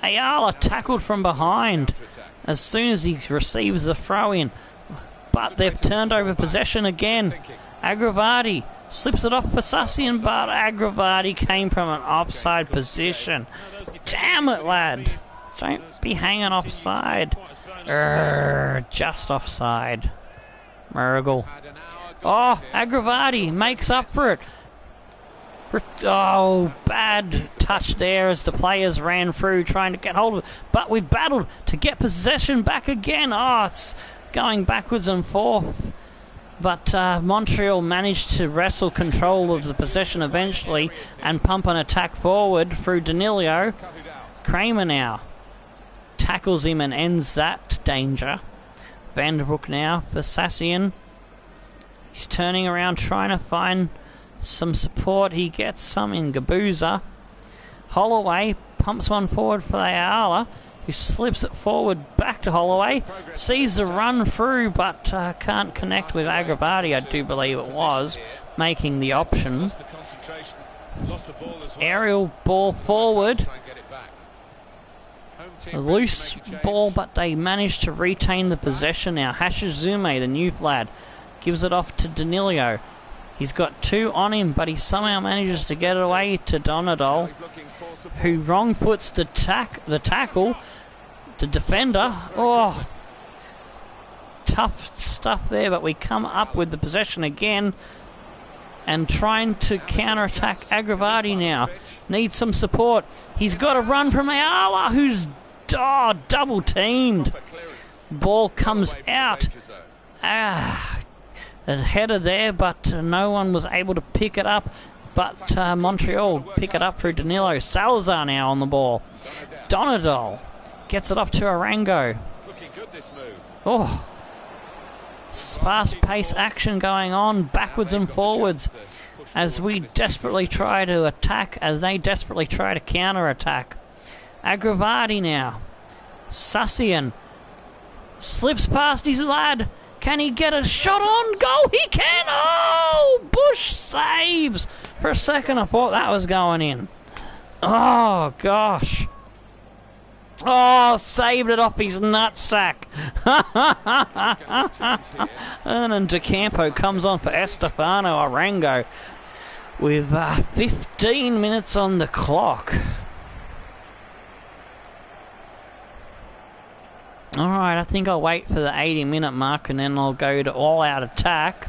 Ayala tackled from behind as soon as he receives the throw in. But they've turned over possession again. Agravati slips it off for Sassian, but Agravati came from an offside position. Damn it, lad. Don't be hanging offside. Just offside. Murgle. Oh, Agravati makes up for it. Oh, bad touch there as the players ran through trying to get hold of it. But we battled to get possession back again. Oh, it's going backwards and forth. But Montreal managed to wrestle control of the possession eventually and pump an attack forward through Danilo. Kramer now tackles him and ends that danger. Vanderbroek now for Sassian. He's turning around trying to find some support. He gets some in Gabuza. Holloway pumps one forward for Ayala, who slips it forward back to Holloway. Sees the run through but can't connect with Agravati, I do believe it was, making the option. Aerial ball forward. A loose ball, but they managed to retain the possession now. Hashizume, the new lad, gives it off to Danilo. He's got two on him, but he somehow manages to get it away to Donadol, who wrong foots the tackle. The defender. Oh, tough stuff there, but we come up with the possession again and trying to counter-attack Agravati now. Needs some support. He's got a run from Ayala, who's double-teamed. Ball comes out. A header there, but no one was able to pick it up. But Montreal pick it up through Danilo. Salazar now on the ball. Donadol gets it off to Arango. Oh, fast-paced action going on, backwards and forwards, as we desperately try to attack, as they desperately try to counter-attack. Agravati now. Sassian slips past his lad. Can he get a shot on goal? He can! Oh! Bush saves! For a second I thought that was going in. Oh, gosh. Oh, saved it off his nutsack. And then DeCampo comes on for Estefano Arango with 15 minutes on the clock. Alright, I think I'll wait for the 80-minute mark and then I'll go to all-out attack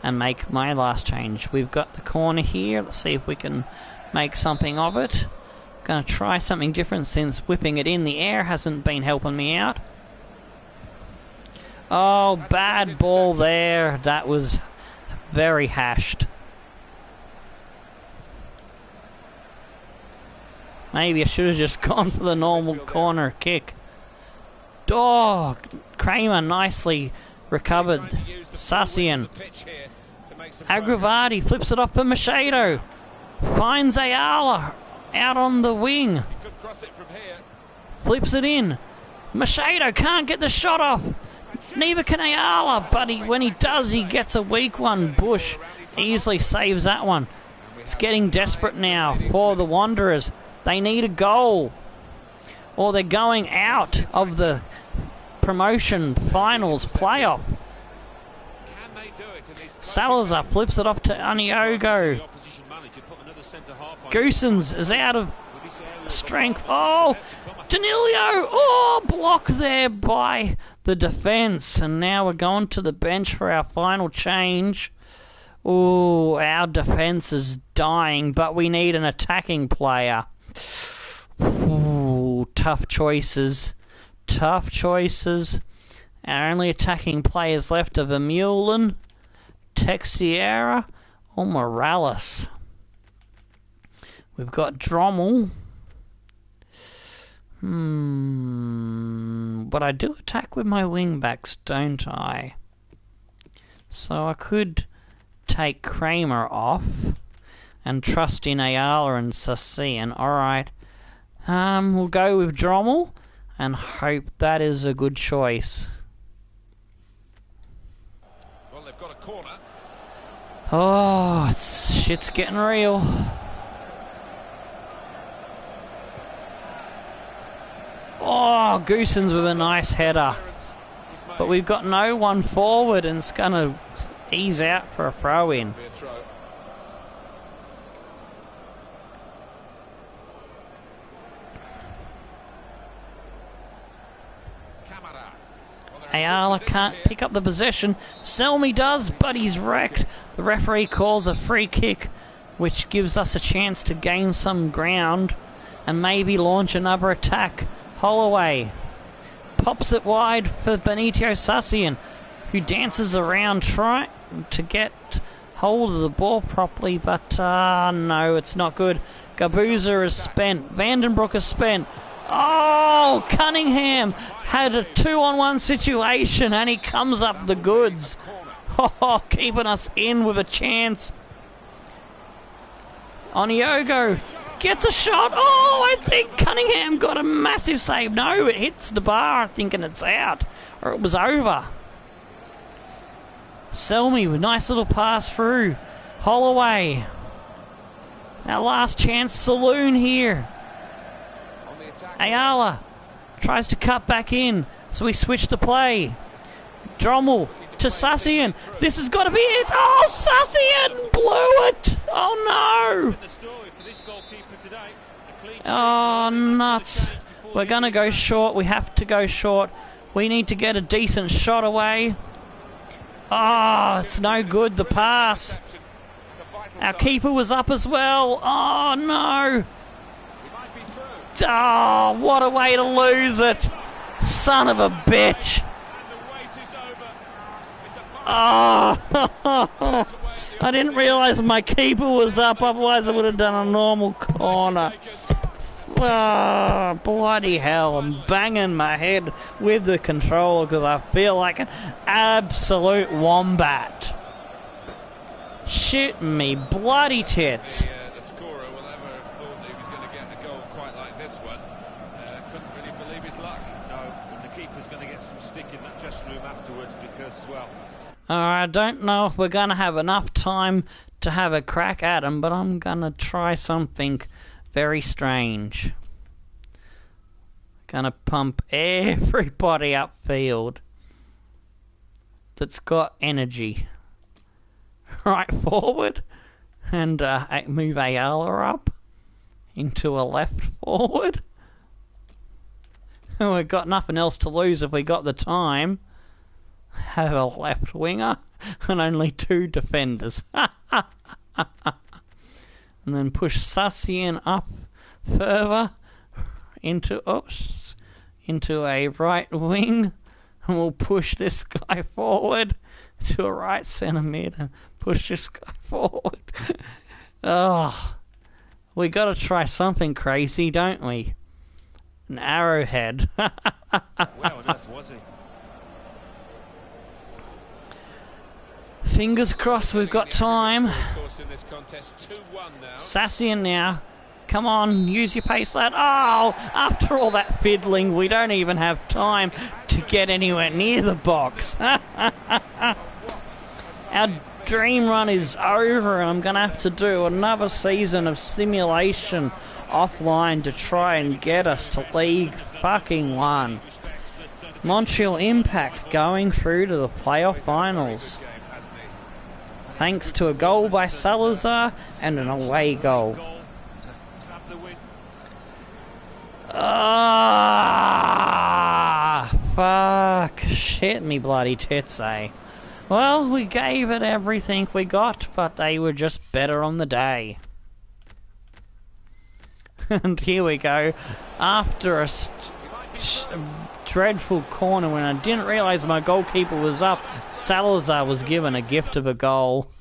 and make my last change. We've got the corner here. Let's see if we can make something of it. Going to try something different since whipping it in the air hasn't been helping me out. Oh, bad ball there. That was very hashed. Maybe I should have just gone for the normal corner kick. Oh, Kramer nicely recovered. Sassian. Agravati flips it off for Machado. Finds Ayala out on the wing. Flips it in. Machado can't get the shot off. Neither can Ayala, but when he does, he gets a weak one. Bush easily saves that one. It's getting desperate now for the Wanderers. They need a goal, or they're going out of the promotion finals playoff. Salazar flips it off to Aniogo. Goosens is out of strength. Oh, Danilo! Oh, block there by the defence. And now we're going to the bench for our final change. Oh, our defence is dying, but we need an attacking player. Ooh, tough choices. Tough choices. Our only attacking players left are Vermeulen, Texiera, or Morales. We've got Drommel. But I do attack with my wing backs, don't I? So I could take Kramer off and trust in Ayala and Sassian. Alright. We'll go with Drommel and hope that is a good choice. Well, they've got a corner. Oh, shit's getting real. Oh, Goosens with a nice header. But we've got no one forward and it's going to ease out for a throw-in. Ayala can't pick up the possession. Selmy does, but he's wrecked. The referee calls a free kick, which gives us a chance to gain some ground and maybe launch another attack. Holloway pops it wide for Benito Sassian, who dances around trying to get hold of the ball properly, but no, it's not good. Gabuza is spent. Vandenbroek is spent. Oh, Cunningham had a 2-on-1 situation and he comes up the goods. Oh, keeping us in with a chance. Oniogo gets a shot. Oh, I think Cunningham got a massive save. No, it hits the bar, I think, and it's out. Or it was over. Selmy with a nice little pass through. Holloway. Our last chance saloon here. Ayala tries to cut back in, so we switch the play. Drommel to Sassian. This has got to be it. Oh, Sassian blew it. Oh, no. Oh, nuts. We're going to go short. We have to go short. We need to get a decent shot away. Oh, it's no good, the pass. Our keeper was up as well. Oh, no. Oh, what a way to lose it. Son of a bitch. Oh, I didn't realise my keeper was up, otherwise I would have done a normal corner. Oh, bloody hell, I'm banging my head with the controller because I feel like an absolute wombat. Shit me bloody tits. The scorer will ever have thought he was going to get a goal quite like this one. Couldn't really believe his luck. No, and the keeper's going to get some stick in that dressing room afterwards because, well... I don't know if we're going to have enough time to have a crack at him, but I'm going to try something very strange. Going to pump everybody upfield that's got energy. Right forward, and move Ayala up into a left forward. And we've got nothing else to lose if we got the time. Have a left winger and only 2 defenders. And then push Sassian up further into a right wing, and we'll push this guy forward to a right centre mid and push this guy forward. Oh, we got to try something crazy, don't we? An arrowhead. Where on earth was he? Fingers crossed we've got time. Sassian now. Come on, use your pace, lad. Oh, after all that fiddling, we don't even have time to get anywhere near the box. Our dream run is over, and I'm going to have to do another season of simulation offline to try and get us to League fucking 1. Montreal Impact going through to the playoff finals. Thanks to a goal by Salazar and an away goal. Ah, fuck. Shit me bloody tits, eh? Well, we gave it everything we got, but they were just better on the day. And here we go. After a dreadful corner when I didn't realise my goalkeeper was up, Salazar was given a gift of a goal.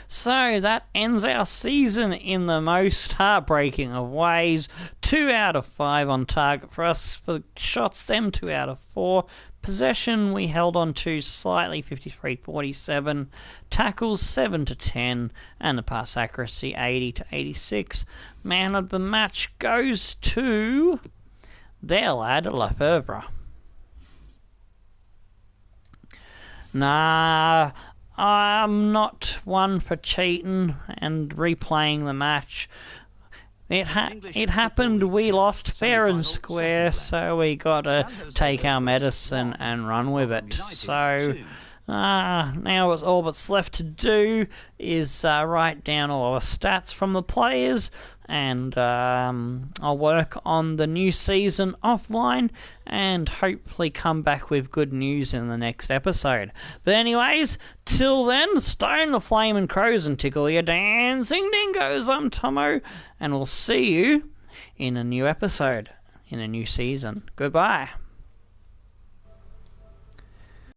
So that ends our season in the most heartbreaking of ways. 2 out of 5 on target for us. For shots, them 2 out of 4. Possession, we held on to slightly, 53-47. Tackles, 7-10. And the pass accuracy, 80-86. Man of the match goes to their lad, Lefebvre. Nah, I'm not one for cheating and replaying the match. It happened, we lost fair and square, so we got to take our medicine and run with it. So Now all that's left to do is write down all the stats from the players, and I'll work on the new season offline and hopefully come back with good news in the next episode. But anyways, till then, stone the flaming crows and tickle your dancing dingoes. I'm Tomo, and we'll see you in a new episode, in a new season. Goodbye.